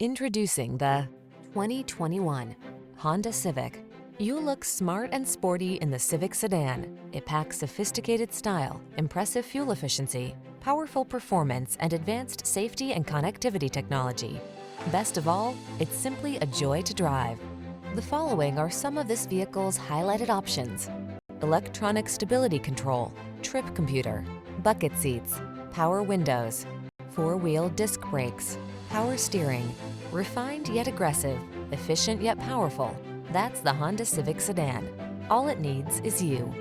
Introducing the 2021 Honda Civic. You look smart and sporty in the Civic sedan. It packs sophisticated style, impressive fuel efficiency, powerful performance, and advanced safety and connectivity technology. Best of all, it's simply a joy to drive. The following are some of this vehicle's highlighted options: electronic stability control, trip computer, bucket seats, power windows, four-wheel disc brakes, power steering. Refined yet aggressive, efficient yet powerful. That's the Honda Civic sedan. All it needs is you.